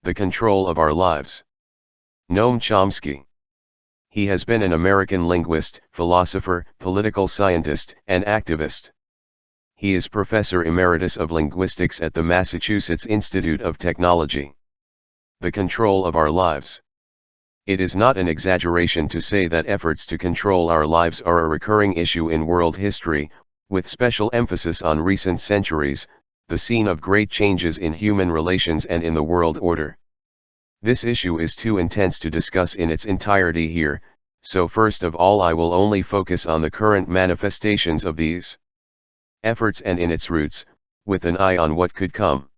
The Control of Our Lives. Noam Chomsky. He has been an American linguist, philosopher, political scientist, and activist. He is Professor Emeritus of Linguistics at the Massachusetts Institute of Technology. The Control of Our Lives. It is not an exaggeration to say that efforts to control our lives are a recurring issue in world history, with special emphasis on recent centuries, the scene of great changes in human relations and in the world order. This issue is too intense to discuss in its entirety here, so first of all I will only focus on the current manifestations of these efforts and in its roots, with an eye on what could come.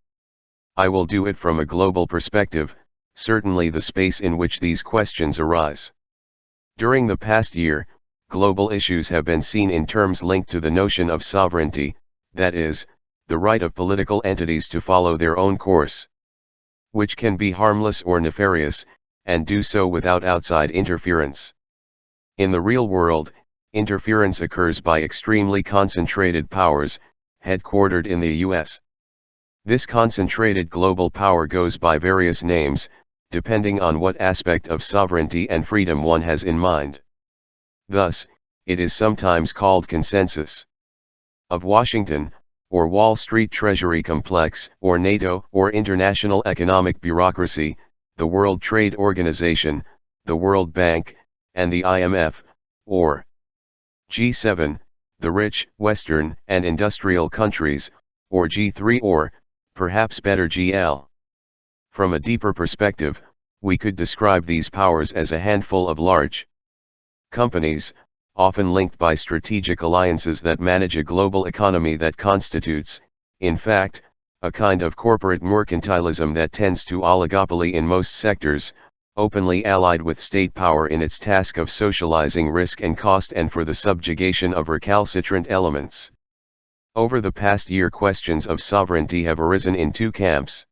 I will do it from a global perspective, certainly the space in which these questions arise. During the past year, global issues have been seen in terms linked to the notion of sovereignty, that is, the right of political entities to follow their own course, which can be harmless or nefarious, and do so without outside interference. In the real world, interference occurs by extremely concentrated powers, headquartered in the US. This concentrated global power goes by various names, depending on what aspect of sovereignty and freedom one has in mind. Thus, it is sometimes called consensus of Washington, or Wall Street Treasury Complex, or NATO, or International Economic Bureaucracy, the World Trade Organization, the World Bank, and the IMF, or G7, the rich, Western, and industrial countries, or G3 or, perhaps better GL. From a deeper perspective, we could describe these powers as a handful of large companies, often linked by strategic alliances that manage a global economy that constitutes, in fact, a kind of corporate mercantilism that tends to oligopoly in most sectors, openly allied with state power in its task of socializing risk and cost and for the subjugation of recalcitrant elements. Over the past year, questions of sovereignty have arisen in two camps.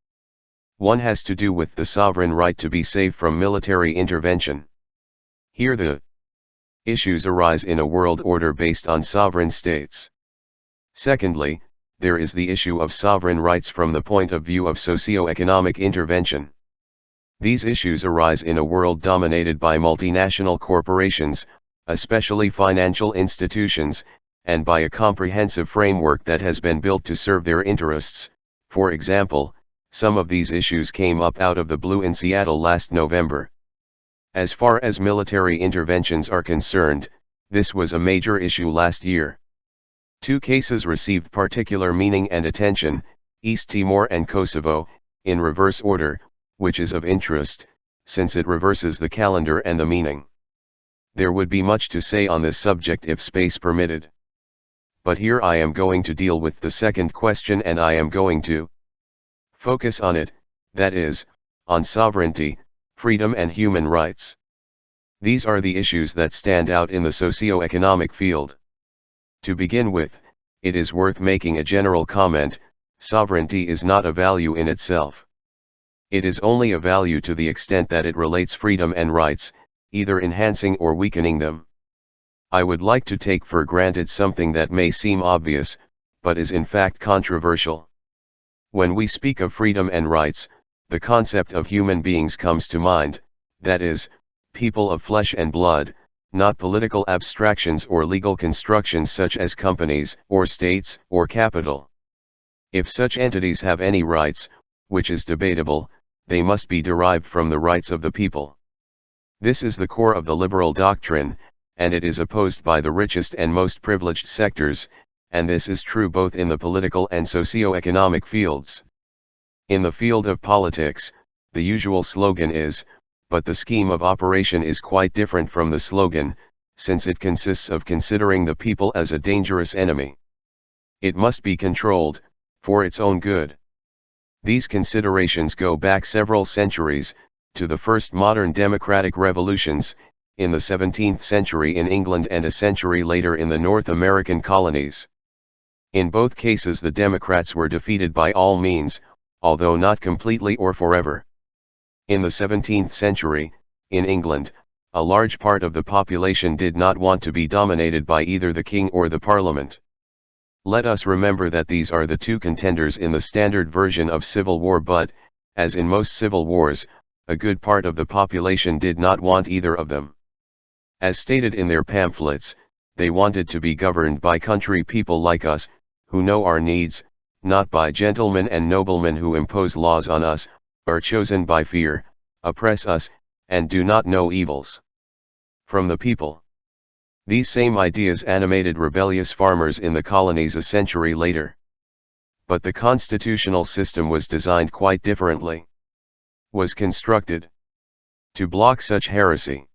One has to do with the sovereign right to be safe from military intervention. Here the issues arise in a world order based on sovereign states. Secondly, there is the issue of sovereign rights from the point of view of socio-economic intervention. These issues arise in a world dominated by multinational corporations, especially financial institutions, and by a comprehensive framework that has been built to serve their interests. For example, some of these issues came up out of the blue in Seattle last November. As far as military interventions are concerned, this was a major issue last year. Two cases received particular meaning and attention, East Timor and Kosovo, in reverse order, which is of interest, since it reverses the calendar and the meaning. There would be much to say on this subject if space permitted. But here I am going to deal with the second question, and I am going to focus on it, that is, on sovereignty, freedom and human rights. These are the issues that stand out in the socio-economic field. To begin with, it is worth making a general comment: sovereignty is not a value in itself. It is only a value to the extent that it relates freedom and rights, either enhancing or weakening them. I would like to take for granted something that may seem obvious, but is in fact controversial. When we speak of freedom and rights, the concept of human beings comes to mind, that is, people of flesh and blood, not political abstractions or legal constructions such as companies, or states, or capital. If such entities have any rights, which is debatable, they must be derived from the rights of the people. This is the core of the liberal doctrine, and it is opposed by the richest and most privileged sectors, and this is true both in the political and socio-economic fields. In the field of politics, the usual slogan is, but the scheme of operation is quite different from the slogan, since it consists of considering the people as a dangerous enemy. It must be controlled, for its own good. These considerations go back several centuries, to the first modern democratic revolutions, in the 17th century in England and a century later in the North American colonies. In both cases the Democrats were defeated by all means, although not completely or forever. In the 17th century, in England, a large part of the population did not want to be dominated by either the king or the parliament. Let us remember that these are the two contenders in the standard version of civil war, but, As in most civil wars, a good part of the population did not want either of them. As stated in their pamphlets, they wanted to be governed by country people like us, who know our needs, not by gentlemen and noblemen who impose laws on us, are chosen by fear, oppress us, and do not know evils. From the people. These same ideas animated rebellious farmers in the colonies a century later. But the constitutional system was designed quite differently. Was constructed to block such heresy.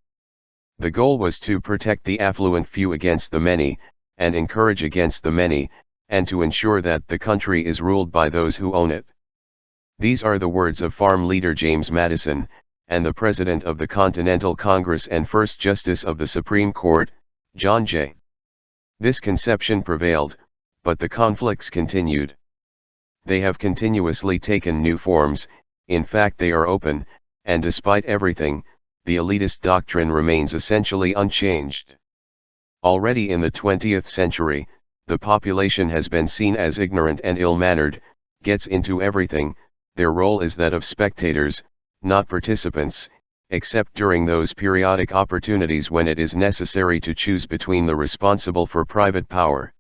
The goal was to protect the affluent few against the many, and encourage against the many, and to ensure that the country is ruled by those who own it. These are the words of farm leader James Madison, and the President of the Continental Congress and First Justice of the Supreme Court, John Jay. This conception prevailed, but the conflicts continued. They have continuously taken new forms, in fact they are open, and despite everything, the elitist doctrine remains essentially unchanged. Already in the 20th century, the population has been seen as ignorant and ill-mannered, gets into everything. Their role is that of spectators, not participants, except during those periodic opportunities when it is necessary to choose between the responsible for private power.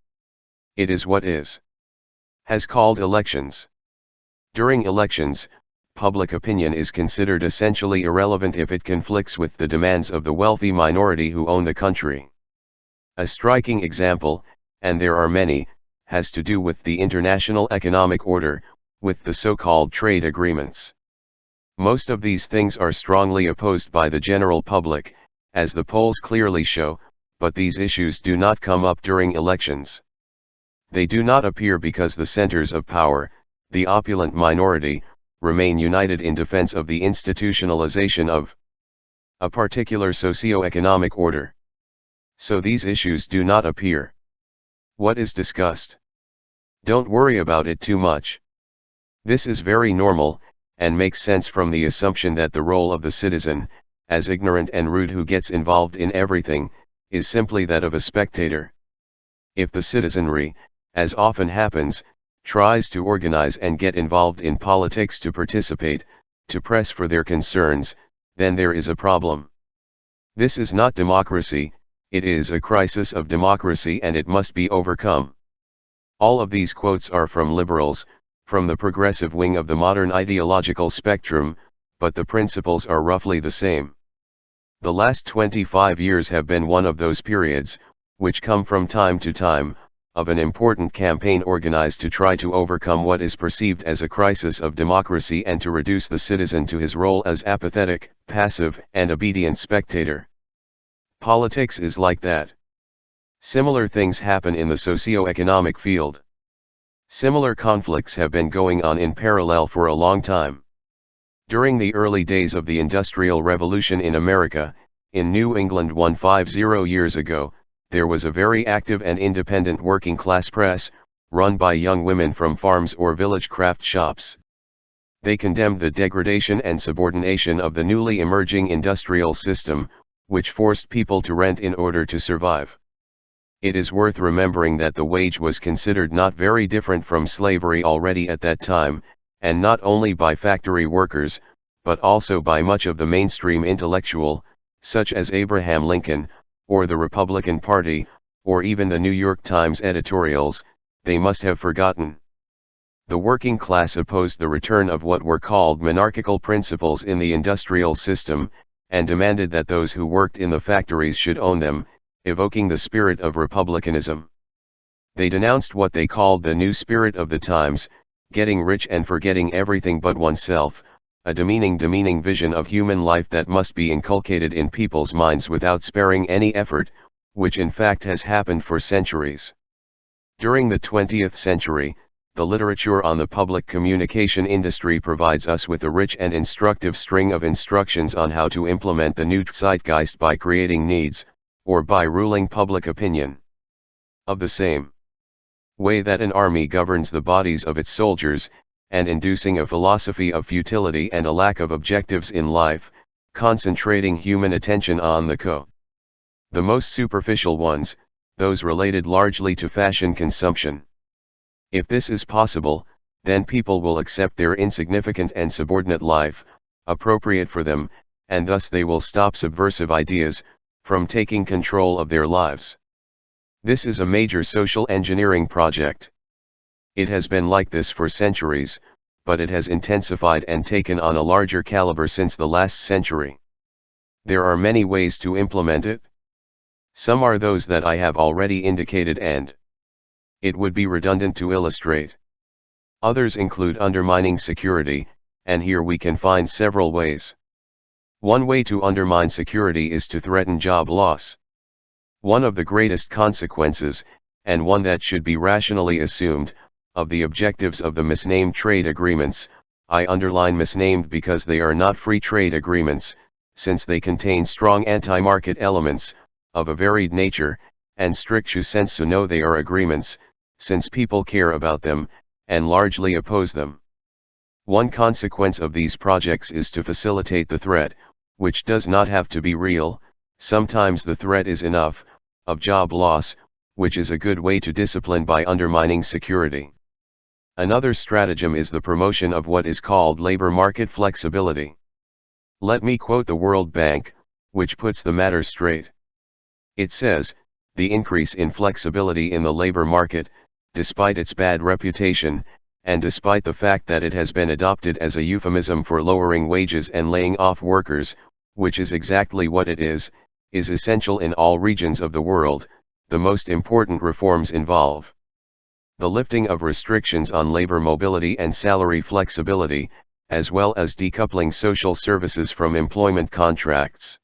It is what has called elections. During elections, public opinion is considered essentially irrelevant if it conflicts with the demands of the wealthy minority who own the country. A striking example, and there are many, has to do with the international economic order, with the so-called trade agreements. Most of these things are strongly opposed by the general public, as the polls clearly show, but these issues do not come up during elections. They do not appear because the centers of power, the opulent minority, remain united in defense of the institutionalization of a particular socio-economic order. So these issues do not appear. What is discussed? Don't worry about it too much. This is very normal, and makes sense from the assumption that the role of the citizen, as ignorant and rude who gets involved in everything, is simply that of a spectator. If the citizenry, as often happens, tries to organize and get involved in politics to participate, to press for their concerns, then there is a problem. This is not democracy, it is a crisis of democracy and it must be overcome. All of these quotes are from liberals, from the progressive wing of the modern ideological spectrum, but the principles are roughly the same. The last 25 years have been one of those periods, which come from time to time, of an important campaign organized to try to overcome what is perceived as a crisis of democracy and to reduce the citizen to his role as apathetic, passive, and obedient spectator. Politics is like that. Similar things happen in the socio-economic field. Similar conflicts have been going on in parallel for a long time. During the early days of the Industrial Revolution in America, in New England 150 years ago, there was a very active and independent working class press, run by young women from farms or village craft shops. They condemned the degradation and subordination of the newly emerging industrial system, which forced people to rent in order to survive. It is worth remembering that the wage was considered not very different from slavery already at that time, and not only by factory workers, but also by much of the mainstream intellectual, such as Abraham Lincoln, or the Republican Party, or even the New York Times editorials. They must have forgotten. The working class opposed the return of what were called monarchical principles in the industrial system, and demanded that those who worked in the factories should own them, evoking the spirit of republicanism. They denounced what they called the new spirit of the times, getting rich and forgetting everything but oneself, a demeaning vision of human life that must be inculcated in people's minds without sparing any effort, which in fact has happened for centuries. During the 20th century, the literature on the public communication industry provides us with a rich and instructive string of instructions on how to implement the new zeitgeist by creating needs, or by ruling public opinion. Of the same way that an army governs the bodies of its soldiers, and inducing a philosophy of futility and a lack of objectives in life, concentrating human attention on the most superficial ones, those related largely to fashion consumption. If this is possible, then people will accept their insignificant and subordinate life, appropriate for them, and thus they will stop subversive ideas from taking control of their lives. This is a major social engineering project. It has been like this for centuries, but it has intensified and taken on a larger caliber since the last century. There are many ways to implement it. Some are those that I have already indicated, and it would be redundant to illustrate. Others include undermining security, and here we can find several ways. One way to undermine security is to threaten job loss. One of the greatest consequences, and one that should be rationally assumed, of the objectives of the misnamed trade agreements, I underline misnamed because they are not free trade agreements, since they contain strong anti-market elements, of a varied nature, and strictu sensu no, they are agreements, since people care about them, and largely oppose them. One consequence of these projects is to facilitate the threat, which does not have to be real, sometimes the threat is enough, of job loss, which is a good way to discipline by undermining security. Another stratagem is the promotion of what is called labor market flexibility. Let me quote the World Bank, which puts the matter straight. It says, "The increase in flexibility in the labor market, despite its bad reputation, and despite the fact that it has been adopted as a euphemism for lowering wages and laying off workers, which is exactly what it is essential in all regions of the world. The most important reforms involve the lifting of restrictions on labor mobility and salary flexibility, as well as decoupling social services from employment contracts.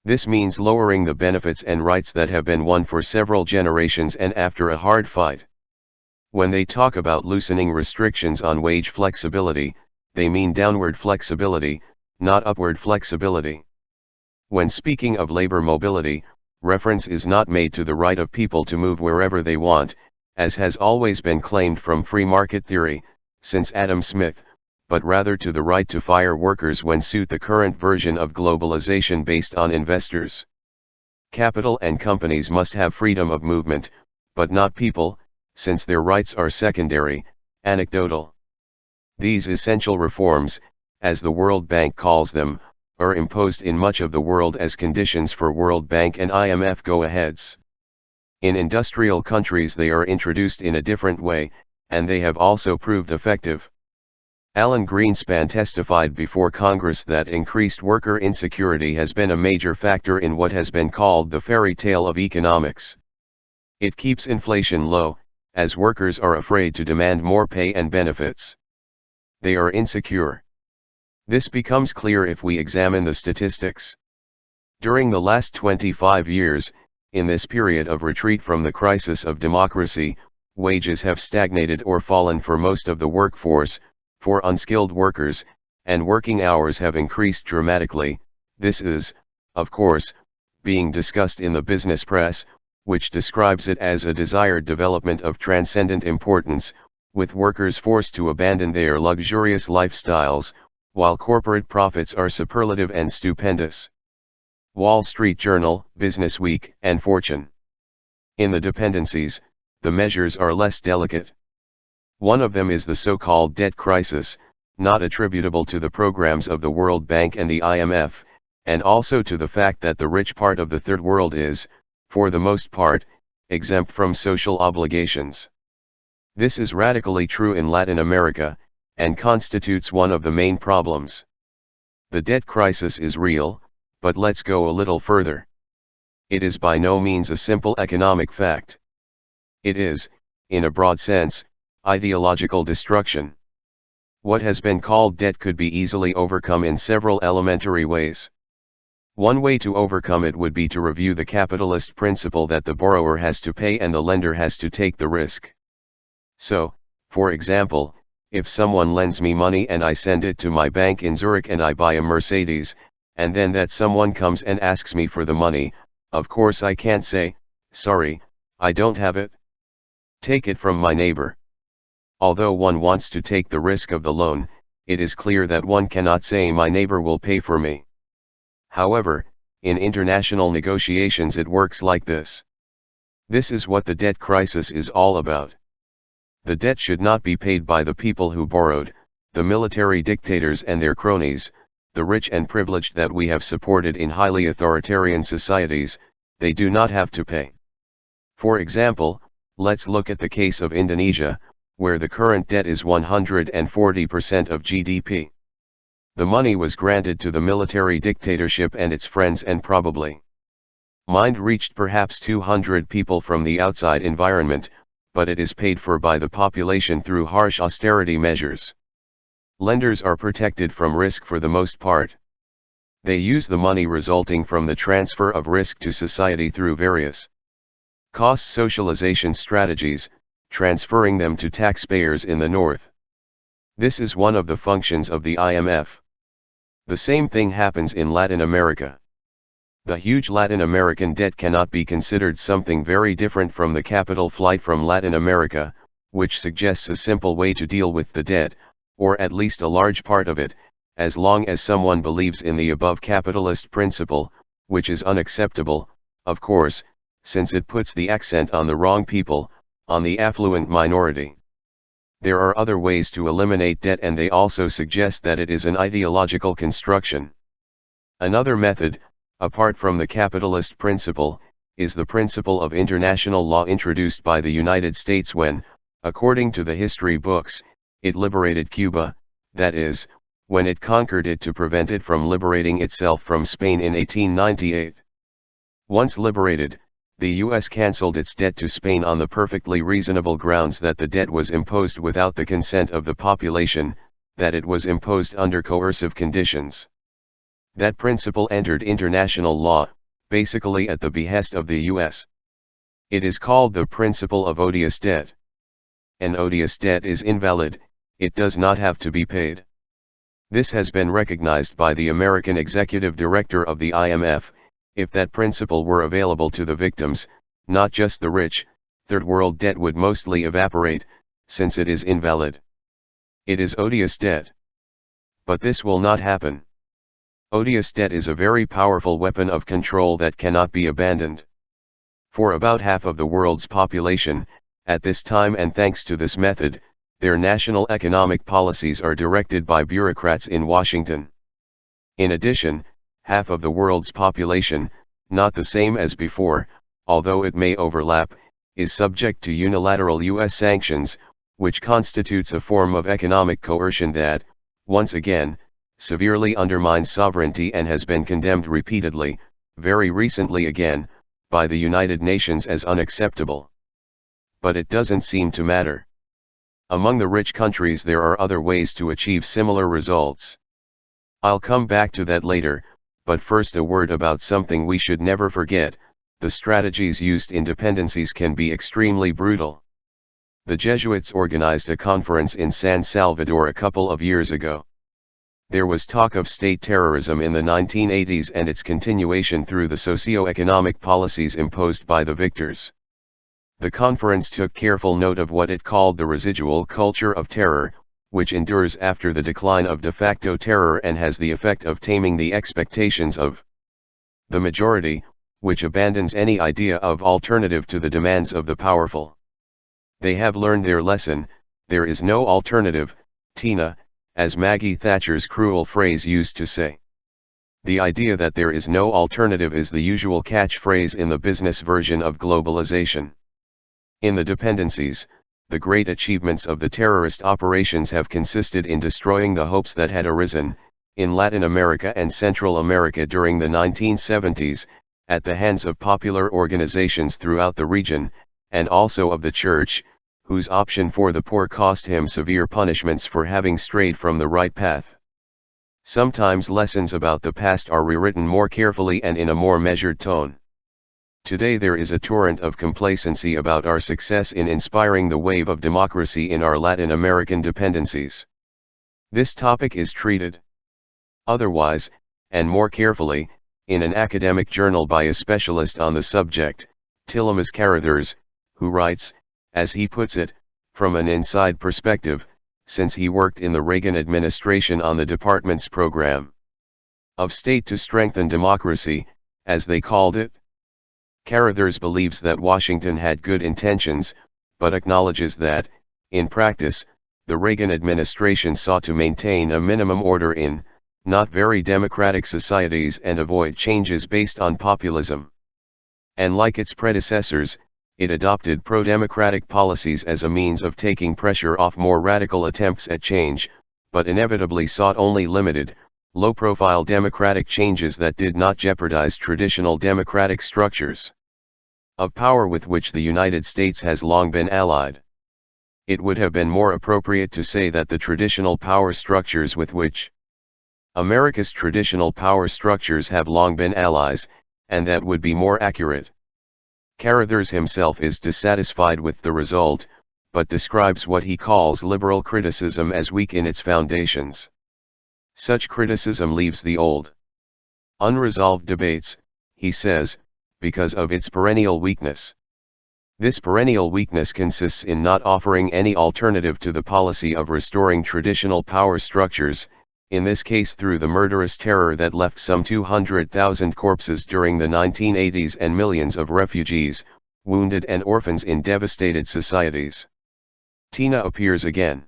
This means lowering the benefits and rights that have been won for several generations and after a hard fight." When they talk about loosening restrictions on wage flexibility, they mean downward flexibility, not upward flexibility. When speaking of labor mobility, reference is not made to the right of people to move wherever they want, as has always been claimed from free market theory, since Adam Smith, but rather to the right to fire workers when suit the current version of globalization based on investors. Capital and companies must have freedom of movement, but not people, since their rights are secondary, anecdotal. These essential reforms, as the World Bank calls them, are imposed in much of the world as conditions for World Bank and IMF go-aheads. In industrial countries they are introduced in a different way, and they have also proved effective. Alan Greenspan testified before Congress that increased worker insecurity has been a major factor in what has been called the fairy tale of economics. It keeps inflation low, as workers are afraid to demand more pay and benefits. They are insecure. This becomes clear if we examine the statistics. During the last 25 years, in this period of retreat from the crisis of democracy, wages have stagnated or fallen for most of the workforce, for unskilled workers, and working hours have increased dramatically. This is, of course, being discussed in the business press, which describes it as a desired development of transcendent importance, with workers forced to abandon their luxurious lifestyles, while corporate profits are superlative and stupendous. Wall Street Journal, Business Week, and Fortune. In the dependencies, the measures are less delicate. One of them is the so-called debt crisis, not attributable to the programs of the World Bank and the IMF, and also to the fact that the rich part of the Third World is, for the most part, exempt from social obligations. This is radically true in Latin America, and constitutes one of the main problems. The debt crisis is real, but let's go a little further. It is by no means a simple economic fact. It is, in a broad sense, ideological destruction. What has been called debt could be easily overcome in several elementary ways. One way to overcome it would be to review the capitalist principle that the borrower has to pay and the lender has to take the risk. So, for example, if someone lends me money and I send it to my bank in Zurich and I buy a Mercedes, and then that someone comes and asks me for the money, of course I can't say, "Sorry, I don't have it. Take it from my neighbor." Although one wants to take the risk of the loan, it is clear that one cannot say my neighbor will pay for me. However, in international negotiations it works like this. This is what the debt crisis is all about. The debt should not be paid by the people who borrowed, the military dictators and their cronies, the rich and privileged that we have supported in highly authoritarian societies. They do not have to pay. For example, let's look at the case of Indonesia, where the current debt is 140% of GDP. The money was granted to the military dictatorship and its friends, and probably reached perhaps 200 people from the outside environment, but it is paid for by the population through harsh austerity measures. Lenders are protected from risk for the most part. They use the money resulting from the transfer of risk to society through various cost socialization strategies, transferring them to taxpayers in the North. This is one of the functions of the IMF. The same thing happens in Latin America. The huge Latin American debt cannot be considered something very different from the capital flight from Latin America, which suggests a simple way to deal with the debt, or at least a large part of it, as long as someone believes in the above capitalist principle, which is unacceptable, of course, since it puts the accent on the wrong people, on the affluent minority. There are other ways to eliminate debt, and they also suggest that it is an ideological construction. Another method, apart from the capitalist principle, is the principle of international law introduced by the United States when, according to the history books, it liberated Cuba, that is, when it conquered it to prevent it from liberating itself from Spain in 1898. Once liberated, the U.S. cancelled its debt to Spain on the perfectly reasonable grounds that the debt was imposed without the consent of the population, that it was imposed under coercive conditions. That principle entered international law, basically at the behest of the U.S. It is called the principle of odious debt. An odious debt is invalid, it does not have to be paid. This has been recognized by the American executive director of the IMF. If that principle were available to the victims, not just the rich, third world debt would mostly evaporate, since it is invalid. It is odious debt. But this will not happen. Odious debt is a very powerful weapon of control that cannot be abandoned. For about half of the world's population, at this time, and thanks to this method, their national economic policies are directed by bureaucrats in Washington. In addition, half of the world's population, not the same as before, although it may overlap, is subject to unilateral U.S. sanctions, which constitutes a form of economic coercion that, once again, severely undermines sovereignty and has been condemned repeatedly, very recently again, by the United Nations as unacceptable. But it doesn't seem to matter. Among the rich countries there are other ways to achieve similar results. I'll come back to that later, but first a word about something we should never forget: the strategies used in dependencies can be extremely brutal. The Jesuits organized a conference in San Salvador a couple of years ago. There was talk of state terrorism in the 1980s and its continuation through the socio-economic policies imposed by the victors. The conference took careful note of what it called the residual culture of terror, which endures after the decline of de facto terror and has the effect of taming the expectations of the majority, which abandons any idea of alternative to the demands of the powerful. They have learned their lesson. There is no alternative, Tina, as Maggie Thatcher's cruel phrase used to say. The idea that there is no alternative is the usual catchphrase in the business version of globalization. In the dependencies, the great achievements of the terrorist operations have consisted in destroying the hopes that had arisen, in Latin America and Central America during the 1970s, at the hands of popular organizations throughout the region, and also of the Church, whose option for the poor cost him severe punishments for having strayed from the right path. Sometimes lessons about the past are rewritten more carefully and in a more measured tone. Today there is a torrent of complacency about our success in inspiring the wave of democracy in our Latin American dependencies. This topic is treated otherwise, and more carefully, in an academic journal by a specialist on the subject, Tilemas Carruthers, who writes, as he puts it, from an inside perspective, since he worked in the Reagan administration on the department's program of state to strengthen democracy, as they called it. Carruthers believes that Washington had good intentions, but acknowledges that, In practice, the Reagan administration sought to maintain a minimum order in, not very democratic societies and avoid changes based on populism. And like its predecessors, it adopted pro-democratic policies as a means of taking pressure off more radical attempts at change, but inevitably sought only limited, low-profile democratic changes that did not jeopardize traditional democratic structures of power with which the United States has long been allied. It would have been more appropriate to say that the traditional power structures with which America's traditional power structures have long been allies, and that would be more accurate. Carruthers himself is dissatisfied with the result, but describes what he calls liberal criticism as weak in its foundations. Such criticism leaves the old, unresolved debates, he says, because of its perennial weakness. This perennial weakness consists in not offering any alternative to the policy of restoring traditional power structures, in this case through the murderous terror that left some 200,000 corpses during the 1980s and millions of refugees, wounded and orphans in devastated societies. Tina appears again.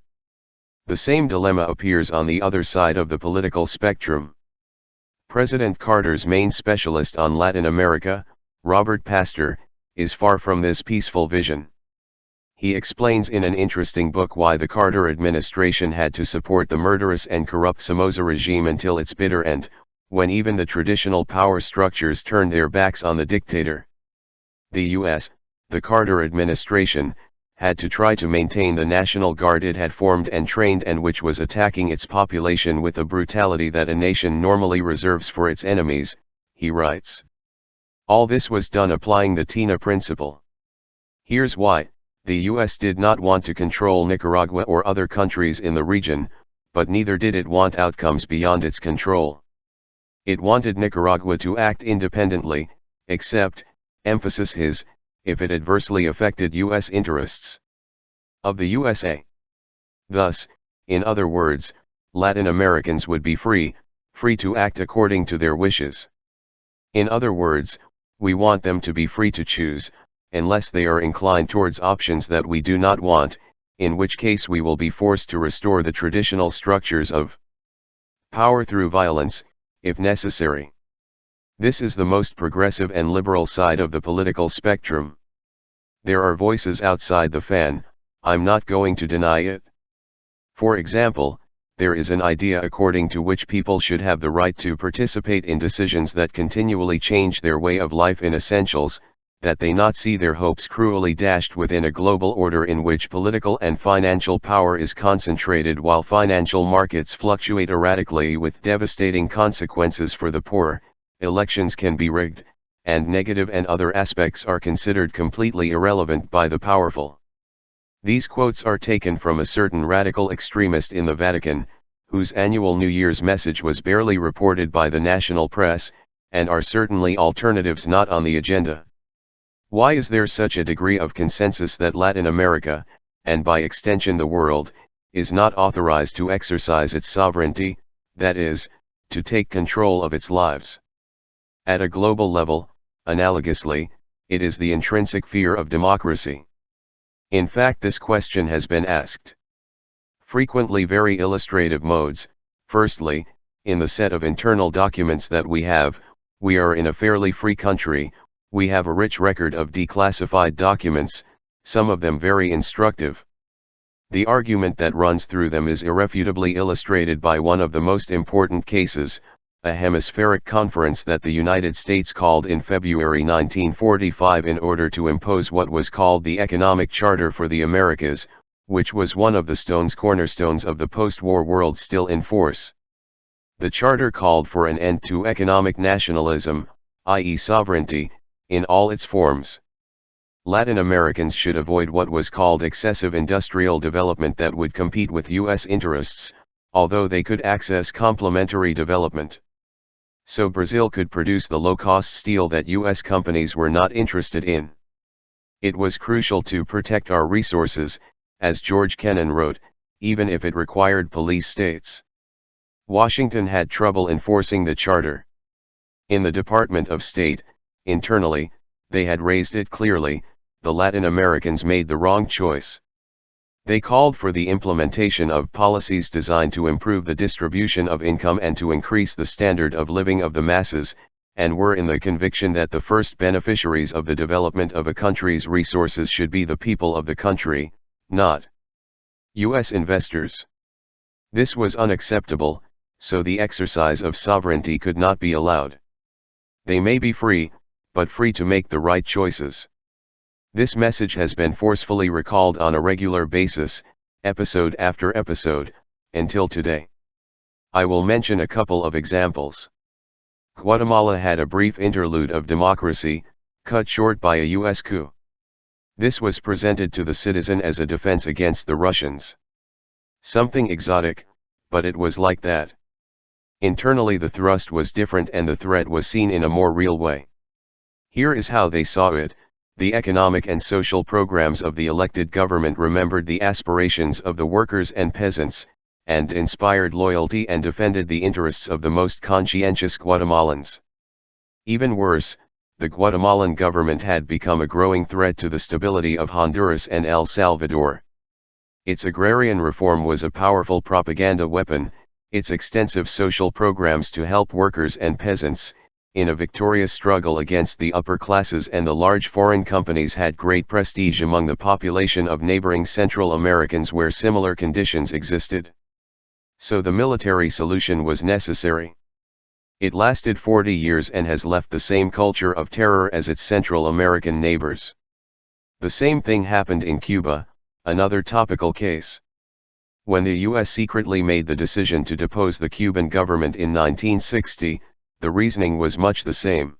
The same dilemma appears on the other side of the political spectrum. President Carter's main specialist on Latin America, Robert Pastor, is far from this peaceful vision. He explains in an interesting book why the Carter administration had to support the murderous and corrupt Somoza regime until its bitter end, when even the traditional power structures turned their backs on the dictator. The U.S., the Carter administration, had to try to maintain the National Guard it had formed and trained and which was attacking its population with a brutality that a nation normally reserves for its enemies, he writes. All this was done applying the Tina principle. Here's why. The U.S. did not want to control Nicaragua or other countries in the region, but neither did it want outcomes beyond its control. It wanted Nicaragua to act independently, except, emphasis his, if it adversely affected U.S. interests of the USA. Thus, in other words, Latin Americans would be free to act according to their wishes. In other words, we want them to be free to choose, unless they are inclined towards options that we do not want, in which case we will be forced to restore the traditional structures of power through violence, if necessary. This is the most progressive and liberal side of the political spectrum. There are voices outside the fan, I'm not going to deny it. For example, there is an idea according to which people should have the right to participate in decisions that continually change their way of life in essentials, that they not see their hopes cruelly dashed within a global order in which political and financial power is concentrated while financial markets fluctuate erratically with devastating consequences for the poor, elections can be rigged, and negative and other aspects are considered completely irrelevant by the powerful. These quotes are taken from a certain radical extremist in the Vatican, whose annual New Year's message was barely reported by the national press, and are certainly alternatives not on the agenda. Why is there such a degree of consensus that Latin America, and by extension the world, is not authorized to exercise its sovereignty, that is, to take control of its lives? At a global level, analogously, it is the intrinsic fear of democracy. In fact, this question has been asked. Frequently very illustrative modes. Firstly, in the set of internal documents that we have, we are in a fairly free country. We have a rich record of declassified documents, some of them very instructive. The argument that runs through them is irrefutably illustrated by one of the most important cases, a hemispheric conference that the United States called in February 1945 in order to impose what was called the Economic Charter for the Americas, which was one of the cornerstones of the post-war world still in force. The charter called for an end to economic nationalism, i.e. sovereignty, in all its forms. Latin Americans should avoid what was called excessive industrial development that would compete with U.S. interests, although they could access complementary development. So Brazil could produce the low-cost steel that U.S. companies were not interested in. It was crucial to protect our resources, as George Kennan wrote, even if it required police states. Washington had trouble enforcing the charter. In the Department of State, internally, they had raised it clearly, the Latin Americans made the wrong choice. They called for the implementation of policies designed to improve the distribution of income and to increase the standard of living of the masses, and were in the conviction that the first beneficiaries of the development of a country's resources should be the people of the country, not U.S. investors. This was unacceptable, so the exercise of sovereignty could not be allowed. They may be free, but free to make the right choices. This message has been forcefully recalled on a regular basis, episode after episode, until today. I will mention a couple of examples. Guatemala had a brief interlude of democracy, cut short by a U.S. coup. This was presented to the citizen as a defense against the Russians. Something exotic, but it was like that. Internally the thrust was different and the threat was seen in a more real way. Here is how they saw it. The economic and social programs of the elected government remembered the aspirations of the workers and peasants, and inspired loyalty and defended the interests of the most conscientious Guatemalans. Even worse, the Guatemalan government had become a growing threat to the stability of Honduras and El Salvador. Its agrarian reform was a powerful propaganda weapon, its extensive social programs to help workers and peasants, in a victorious struggle against the upper classes and the large foreign companies, had great prestige among the population of neighboring Central Americans where similar conditions existed. So the military solution was necessary. It lasted 40 years and has left the same culture of terror as its Central American neighbors. The same thing happened in Cuba, another topical case. When the U.S. secretly made the decision to depose the Cuban government in 1960, the reasoning was much the same.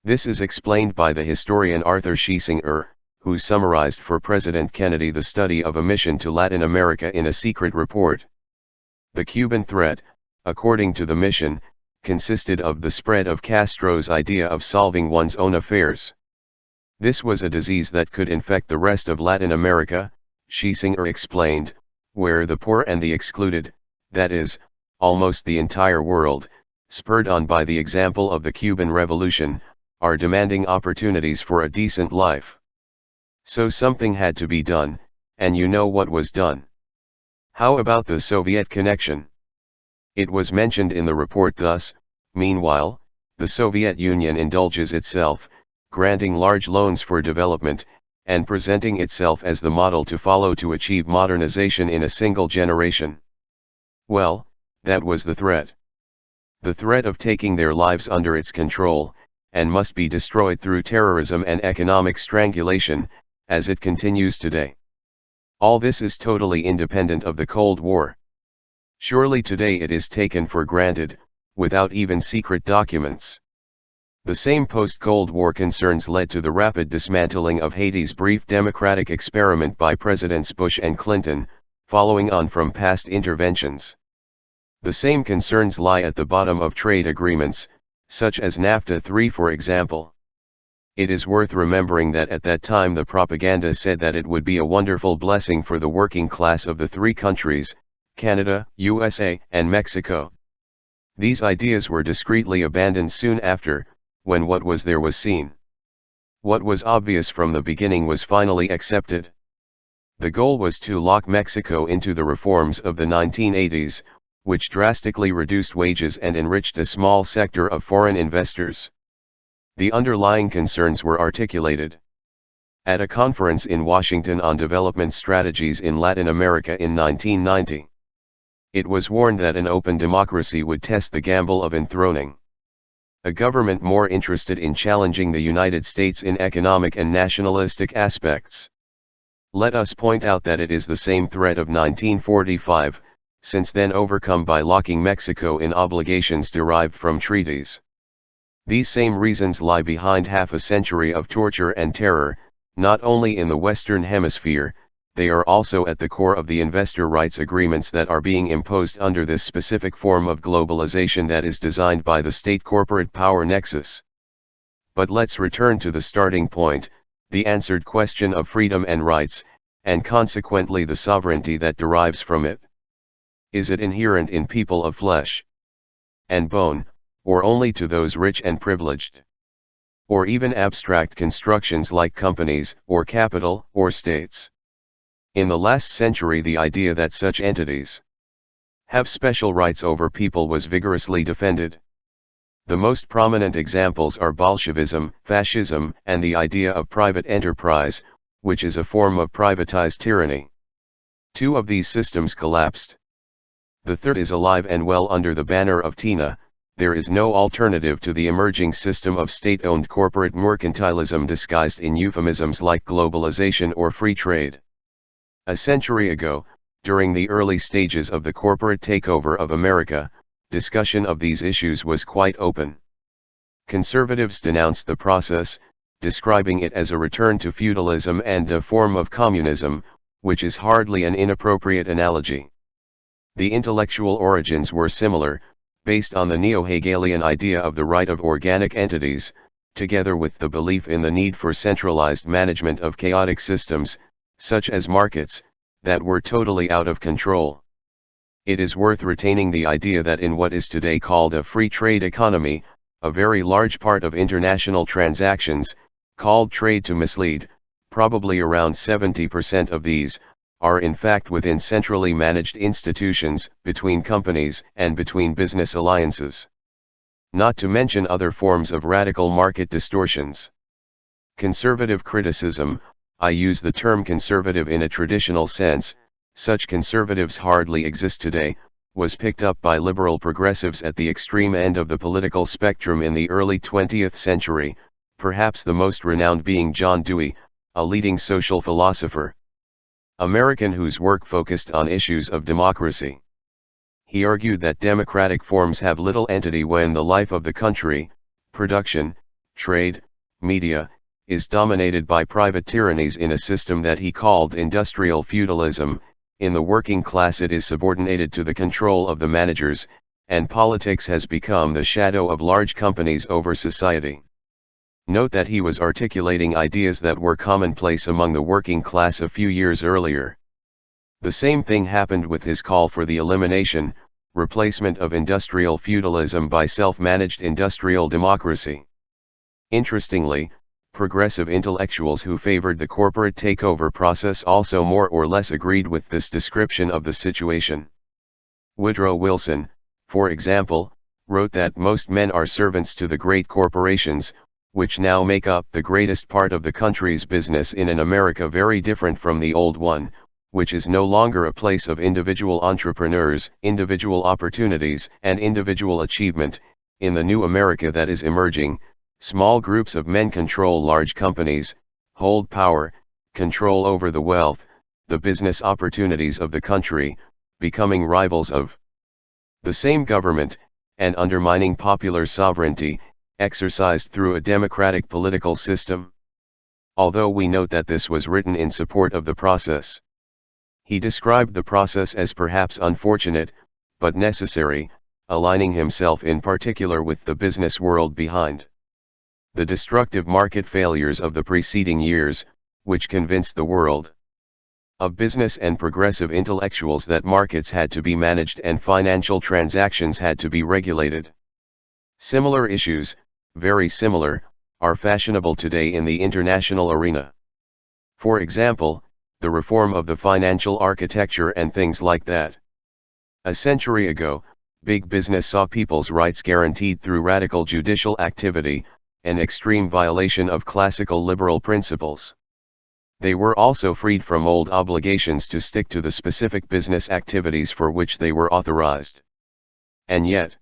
This is explained by the historian Arthur Schlesinger, who summarized for President Kennedy the study of a mission to Latin America in a secret report. The Cuban threat, according to the mission, consisted of the spread of Castro's idea of solving one's own affairs. This was a disease that could infect the rest of Latin America, Schlesinger explained, where the poor and the excluded, that is, almost the entire world, spurred on by the example of the Cuban Revolution, are demanding opportunities for a decent life. So something had to be done, and you know what was done. How about the Soviet connection? It was mentioned in the report thus: meanwhile, the Soviet Union indulges itself, granting large loans for development, and presenting itself as the model to follow to achieve modernization in a single generation. Well, that was the threat. The threat of taking their lives under its control, and must be destroyed through terrorism and economic strangulation, as it continues today. All this is totally independent of the Cold War. Surely today it is taken for granted, without even secret documents. The same post-Cold War concerns led to the rapid dismantling of Haiti's brief democratic experiment by Presidents Bush and Clinton, following on from past interventions. The same concerns lie at the bottom of trade agreements, such as NAFTA III for example. It is worth remembering that at that time the propaganda said that it would be a wonderful blessing for the working class of the three countries, Canada, USA, and Mexico. These ideas were discreetly abandoned soon after, when what was there was seen. What was obvious from the beginning was finally accepted. The goal was to lock Mexico into the reforms of the 1980s, which drastically reduced wages and enriched a small sector of foreign investors. The underlying concerns were articulated at a conference in Washington on development strategies in Latin America in 1990. It was warned that an open democracy would test the gamble of enthroning a government more interested in challenging the United States in economic and nationalistic aspects. Let us point out that it is the same threat of 1945, since then overcome by locking Mexico in obligations derived from treaties. These same reasons lie behind half a century of torture and terror, not only in the Western Hemisphere, they are also at the core of the investor rights agreements that are being imposed under this specific form of globalization that is designed by the state-corporate power nexus. But let's return to the starting point, the answered question of freedom and rights, and consequently the sovereignty that derives from it. Is it inherent in people of flesh and bone, or only to those rich and privileged? Or even abstract constructions like companies, or capital, or states? In the last century, the idea that such entities have special rights over people was vigorously defended. The most prominent examples are Bolshevism, fascism, and the idea of private enterprise, which is a form of privatized tyranny. Two of these systems collapsed. The third is alive and well under the banner of TINA. There is no alternative to the emerging system of state-owned corporate mercantilism disguised in euphemisms like globalization or free trade. A century ago, during the early stages of the corporate takeover of America, discussion of these issues was quite open. Conservatives denounced the process, describing it as a return to feudalism and a form of communism, which is hardly an inappropriate analogy. The intellectual origins were similar, based on the neo-Hegelian idea of the right of organic entities, together with the belief in the need for centralized management of chaotic systems, such as markets, that were totally out of control. It is worth retaining the idea that in what is today called a free trade economy, a very large part of international transactions, called trade to mislead, probably around 70% of these, are in fact within centrally managed institutions, between companies, and between business alliances. Not to mention other forms of radical market distortions. Conservative criticism, I use the term conservative in a traditional sense, such conservatives hardly exist today, was picked up by liberal progressives at the extreme end of the political spectrum in the early 20th century, perhaps the most renowned being John Dewey, a leading social philosopher American whose work focused on issues of democracy. He argued that democratic forms have little entity when the life of the country, production, trade, media, is dominated by private tyrannies in a system that he called industrial feudalism. In the working class it is subordinated to the control of the managers, and politics has become the shadow of large companies over society. Note that he was articulating ideas that were commonplace among the working class a few years earlier. The same thing happened with his call for the elimination, replacement of industrial feudalism by self-managed industrial democracy. Interestingly, progressive intellectuals who favored the corporate takeover process also more or less agreed with this description of the situation. Woodrow Wilson, for example, wrote that most men are servants to the great corporations, which now make up the greatest part of the country's business in an America very different from the old one, which is no longer a place of individual entrepreneurs, individual opportunities, and individual achievement. In the new America that is emerging, small groups of men control large companies, hold power, control over the wealth, the business opportunities of the country, becoming rivals of the same government, and undermining popular sovereignty, exercised through a democratic political system. Although we note that this was written in support of the process. He described the process as perhaps unfortunate, but necessary, aligning himself in particular with the business world behind the destructive market failures of the preceding years, which convinced the world of business and progressive intellectuals that markets had to be managed and financial transactions had to be regulated. Similar issues, very similar, are fashionable today in the international arena. For example, the reform of the financial architecture and things like that. A century ago, big business saw people's rights guaranteed through radical judicial activity, an extreme violation of classical liberal principles. They were also freed from old obligations to stick to the specific business activities for which they were authorized. And yet,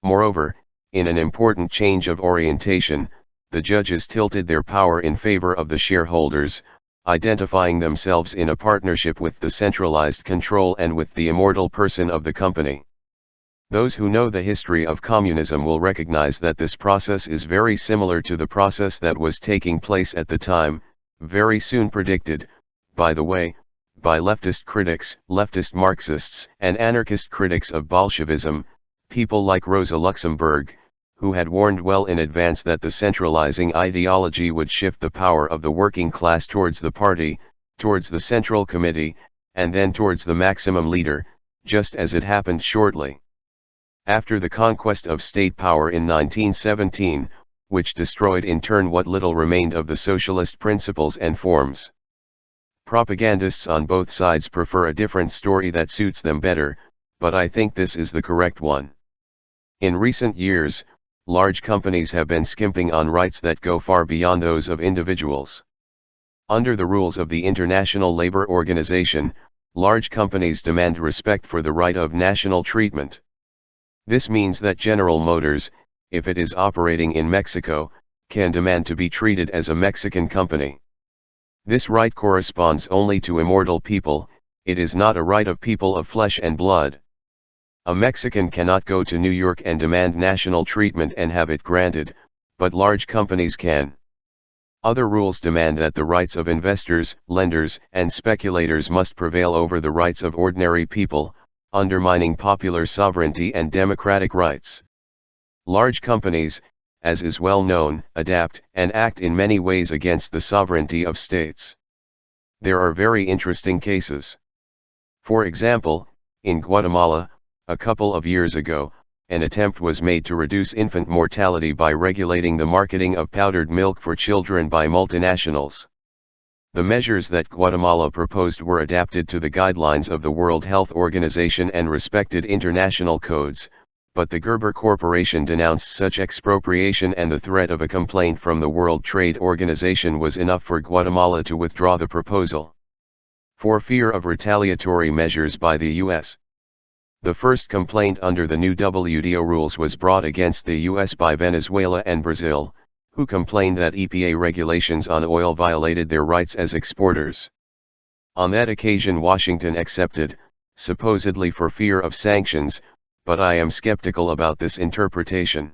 moreover, in an important change of orientation, the judges tilted their power in favor of the shareholders, identifying themselves in a partnership with the centralized control and with the immortal person of the company. Those who know the history of communism will recognize that this process is very similar to the process that was taking place at the time, very soon predicted, by the way, by leftist critics, leftist Marxists, and anarchist critics of Bolshevism, people like Rosa Luxemburg, who had warned well in advance that the centralizing ideology would shift the power of the working class towards the party, towards the Central Committee, and then towards the maximum leader, just as it happened shortly after the conquest of state power in 1917, which destroyed in turn what little remained of the socialist principles and forms. Propagandists on both sides prefer a different story that suits them better, but I think this is the correct one. In recent years, large companies have been skimping on rights that go far beyond those of individuals. Under the rules of the International Labour Organization, large companies demand respect for the right of national treatment. This means that General Motors, if it is operating in Mexico, can demand to be treated as a Mexican company. This right corresponds only to immortal people, it is not a right of people of flesh and blood. A Mexican cannot go to New York and demand national treatment and have it granted, but large companies can. Other rules demand that the rights of investors, lenders, and speculators must prevail over the rights of ordinary people, undermining popular sovereignty and democratic rights. Large companies, as is well known, adapt and act in many ways against the sovereignty of states. There are very interesting cases. For example, in Guatemala, a couple of years ago, an attempt was made to reduce infant mortality by regulating the marketing of powdered milk for children by multinationals. The measures that Guatemala proposed were adapted to the guidelines of the World Health Organization and respected international codes, but the Gerber Corporation denounced such expropriation, and the threat of a complaint from the World Trade Organization was enough for Guatemala to withdraw the proposal. For fear of retaliatory measures by the U.S. The first complaint under the new WTO rules was brought against the U.S. by Venezuela and Brazil, who complained that EPA regulations on oil violated their rights as exporters. On that occasion Washington accepted, supposedly for fear of sanctions, but I am skeptical about this interpretation.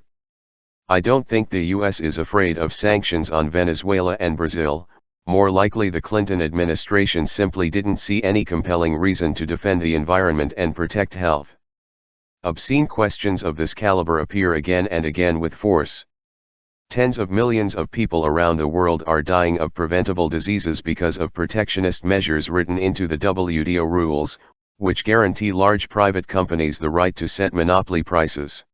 I don't think the U.S. is afraid of sanctions on Venezuela and Brazil. More likely the Clinton administration simply didn't see any compelling reason to defend the environment and protect health. Obscene questions of this caliber appear again and again with force. Tens of millions of people around the world are dying of preventable diseases because of protectionist measures written into the WTO rules, which guarantee large private companies the right to set monopoly prices.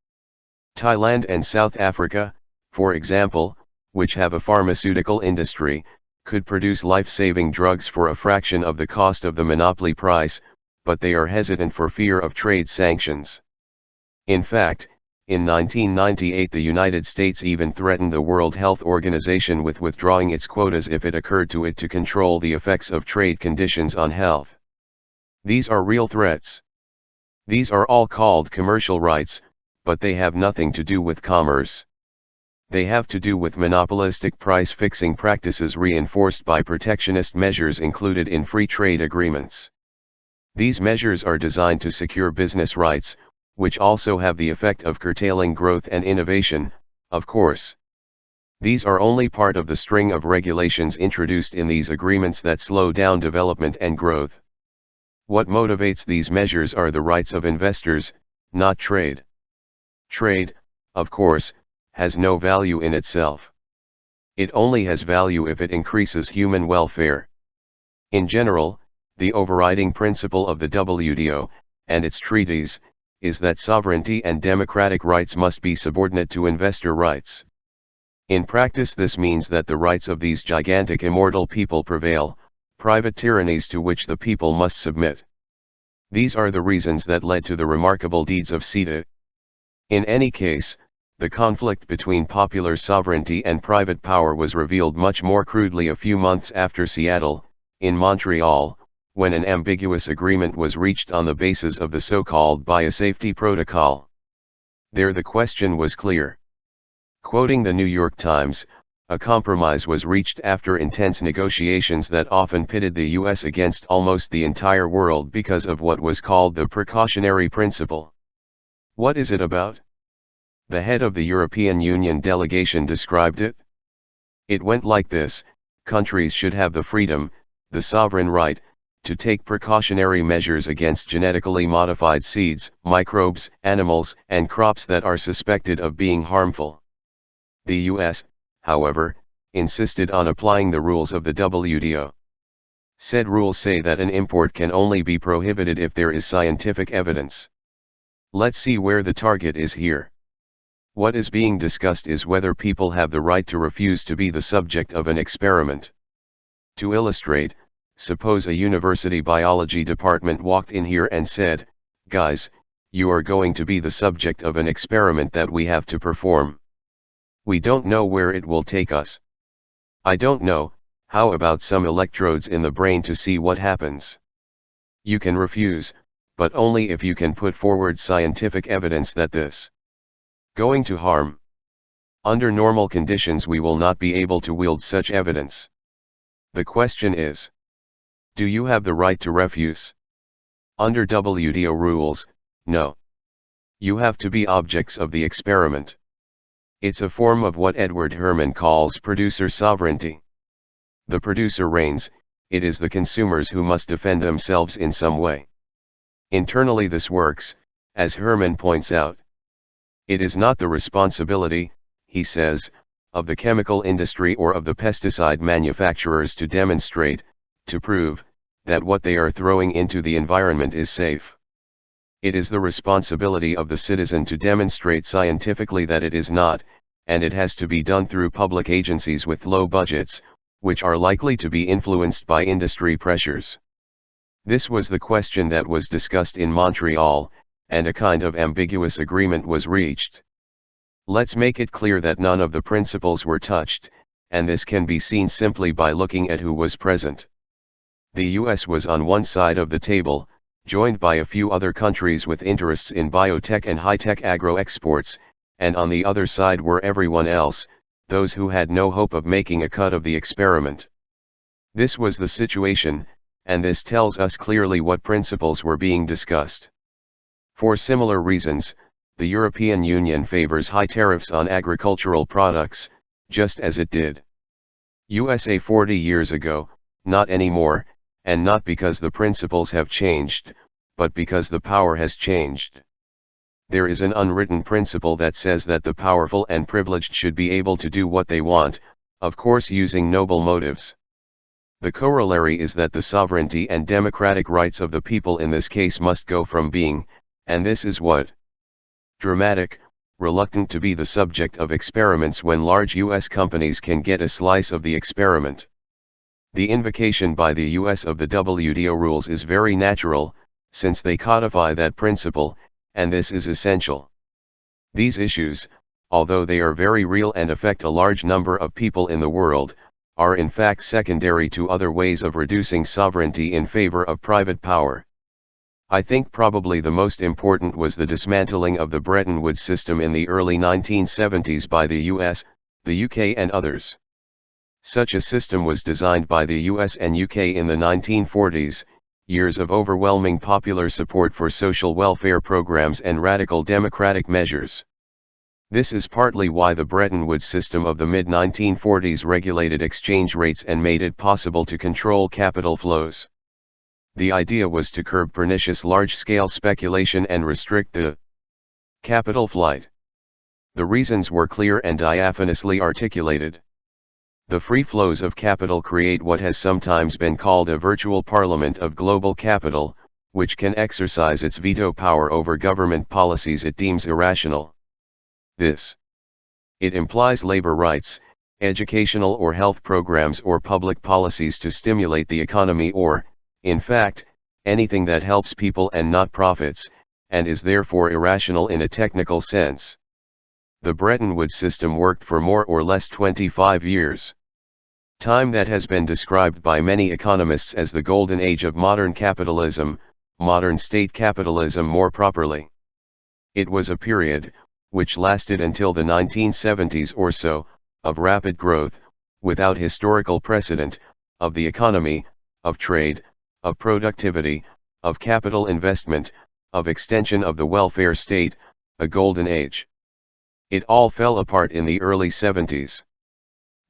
Thailand and South Africa, for example, which have a pharmaceutical industry, could produce life-saving drugs for a fraction of the cost of the monopoly price, but they are hesitant for fear of trade sanctions. In fact, in 1998 the United States even threatened the World Health Organization with withdrawing its quotas if it occurred to it to control the effects of trade conditions on health. These are real threats. These are all called commercial rights, but they have nothing to do with commerce. They have to do with monopolistic price-fixing practices reinforced by protectionist measures included in free trade agreements. These measures are designed to secure business rights, which also have the effect of curtailing growth and innovation, of course. These are only part of the string of regulations introduced in these agreements that slow down development and growth. What motivates these measures are the rights of investors, not trade. Trade, of course, has no value in itself. It only has value if it increases human welfare. In general, the overriding principle of the WTO, and its treaties, is that sovereignty and democratic rights must be subordinate to investor rights. In practice this means that the rights of these gigantic immortal people prevail, private tyrannies to which the people must submit. These are the reasons that led to the remarkable deeds of CETA. In any case, the conflict between popular sovereignty and private power was revealed much more crudely a few months after Seattle, in Montreal, when an ambiguous agreement was reached on the basis of the so-called Biosafety Protocol. There the question was clear. Quoting the New York Times, a compromise was reached after intense negotiations that often pitted the U.S. against almost the entire world because of what was called the precautionary principle. What is it about? The head of the European Union delegation described it. It went like this: countries should have the freedom, the sovereign right, to take precautionary measures against genetically modified seeds, microbes, animals, and crops that are suspected of being harmful. The U.S., however, insisted on applying the rules of the WTO. Said rules say that an import can only be prohibited if there is scientific evidence. Let's see where the target is here. What is being discussed is whether people have the right to refuse to be the subject of an experiment. To illustrate, Suppose a university biology department walked in here and said, "Guys, you are going to be the subject of an experiment that we have to perform. We don't know where it will take us. I don't know, how about some electrodes in the brain to see what happens?" You can refuse, but only if you can put forward scientific evidence that this going to harm. Under normal conditions we will not be able to wield such evidence. The question is, do you have the right to refuse? Under WTO rules, no. You have to be objects of the experiment. It's a form of what Edward Herman calls producer sovereignty. The producer reigns, it is the consumers who must defend themselves in some way. Internally this works, as Herman points out. It is not the responsibility, he says, of the chemical industry or of the pesticide manufacturers to demonstrate, to prove, that what they are throwing into the environment is safe. It is the responsibility of the citizen to demonstrate scientifically that it is not, and it has to be done through public agencies with low budgets, which are likely to be influenced by industry pressures. This was the question that was discussed in Montreal, and a kind of ambiguous agreement was reached. Let's make it clear that none of the principles were touched, and this can be seen simply by looking at who was present. The US was on one side of the table, joined by a few other countries with interests in biotech and high-tech agro-exports, and on the other side were everyone else, those who had no hope of making a cut of the experiment. This was the situation, and this tells us clearly what principles were being discussed. For similar reasons, the European Union favors high tariffs on agricultural products, just as it did USA 40 years ago, not anymore, and not because the principles have changed, but because the power has changed. There is an unwritten principle that says that the powerful and privileged should be able to do what they want, of course using noble motives. The corollary is that the sovereignty and democratic rights of the people in this case must go from being, and this is what dramatic, reluctant to be the subject of experiments when large US companies can get a slice of the experiment. The invocation by the US of the WTO rules is very natural, since they codify that principle, and this is essential. These issues, although they are very real and affect a large number of people in the world, are in fact secondary to other ways of reducing sovereignty in favor of private power. I think probably the most important was the dismantling of the Bretton Woods system in the early 1970s by the US, the UK and others. Such a system was designed by the US and UK in the 1940s, years of overwhelming popular support for social welfare programs and radical democratic measures. This is partly why the Bretton Woods system of the mid-1940s regulated exchange rates and made it possible to control capital flows. The idea was to curb pernicious large-scale speculation and restrict the capital flight. The reasons were clear and diaphanously articulated. The free flows of capital create what has sometimes been called a virtual parliament of global capital, which can exercise its veto power over government policies it deems irrational. It implies labor rights, educational or health programs or public policies to stimulate the economy or, in fact, anything that helps people and not profits, and is therefore irrational in a technical sense. The Bretton Woods system worked for more or less 25 years. Time that has been described by many economists as the golden age of modern capitalism, modern state capitalism more properly. It was a period, which lasted until the 1970s or so, of rapid growth, without historical precedent, of the economy, of trade, of productivity, of capital investment, of extension of the welfare state, a golden age. It all fell apart in the early 70s.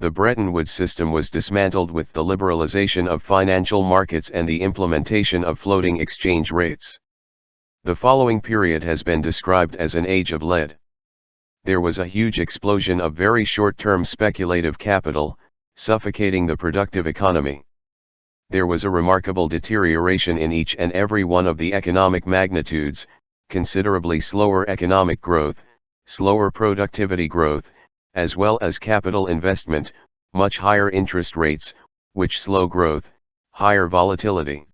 The Bretton Woods system was dismantled with the liberalization of financial markets and the implementation of floating exchange rates. The following period has been described as an age of lead. There was a huge explosion of very short-term speculative capital, suffocating the productive economy. There was a remarkable deterioration in each and every one of the economic magnitudes, considerably slower economic growth, slower productivity growth, as well as capital investment, much higher interest rates, which slow growth, higher volatility,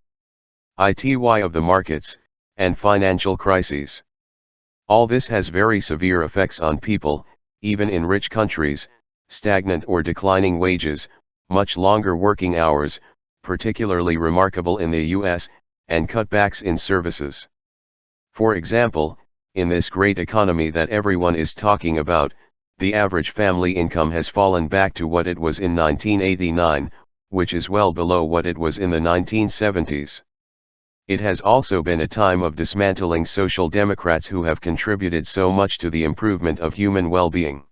ity of the markets, and financial crises. All this has very severe effects on people, even in rich countries: stagnant or declining wages, much longer working hours, particularly remarkable in the US, and cutbacks in services. For example, in this great economy that everyone is talking about, the average family income has fallen back to what it was in 1989, which is well below what it was in the 1970s. It has also been a time of dismantling social democrats who have contributed so much to the improvement of human well-being.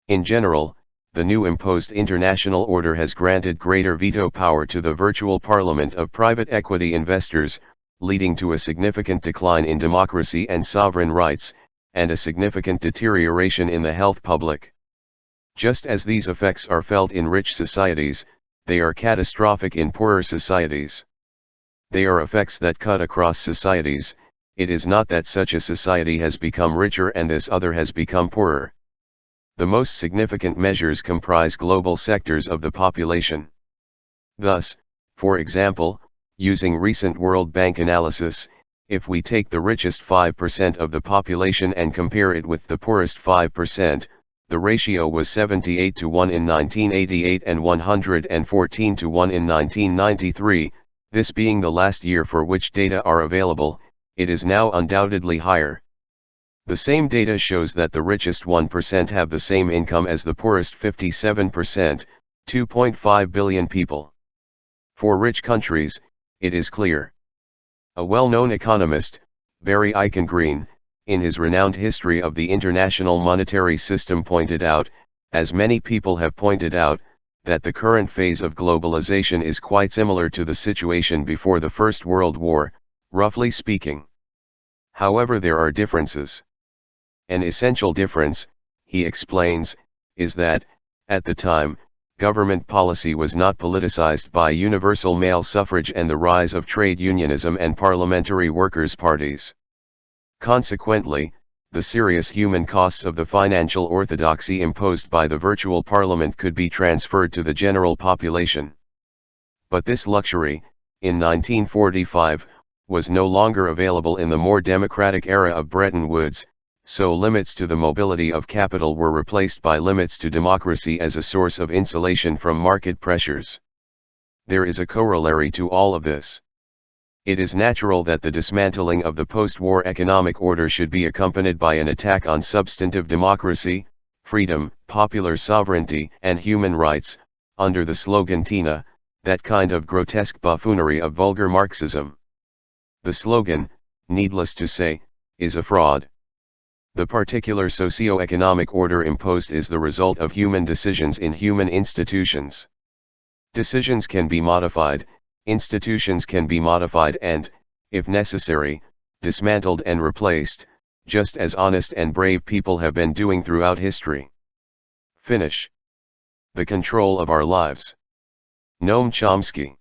In general, the new imposed international order has granted greater veto power to the virtual parliament of private equity investors, leading to a significant decline in democracy and sovereign rights, and a significant deterioration in the health public. Just as these effects are felt in rich societies, they are catastrophic in poorer societies. They are effects that cut across societies. It is not that such a society has become richer and this other has become poorer. The most significant measures comprise global sectors of the population. Thus, for example, using recent World Bank analysis, if we take the richest 5% of the population and compare it with the poorest 5%, the ratio was 78 to 1 in 1988 and 114 to 1 in 1993, this being the last year for which data are available. It is now undoubtedly higher. The same data shows that the richest 1% have the same income as the poorest 57%, 2.5 billion people. For rich countries, it is clear. A well-known economist, Barry Eichengreen, in his renowned History of the International Monetary System pointed out, as many people have pointed out, that the current phase of globalization is quite similar to the situation before the First World War, roughly speaking. However, there are differences. An essential difference, he explains, is that, at the time, government policy was not politicized by universal male suffrage and the rise of trade unionism and parliamentary workers' parties. Consequently, the serious human costs of the financial orthodoxy imposed by the virtual parliament could be transferred to the general population. But this luxury, in 1945, was no longer available in the more democratic era of Bretton Woods, so limits to the mobility of capital were replaced by limits to democracy as a source of insulation from market pressures. There is a corollary to all of this. It is natural that the dismantling of the post-war economic order should be accompanied by an attack on substantive democracy, freedom, popular sovereignty, and human rights, under the slogan "Tina," that kind of grotesque buffoonery of vulgar Marxism. The slogan, needless to say, is a fraud. The particular socio-economic order imposed is the result of human decisions in human institutions. Decisions can be modified, institutions can be modified and, if necessary, dismantled and replaced, just as honest and brave people have been doing throughout history. Finish. The control of our lives. Noam Chomsky.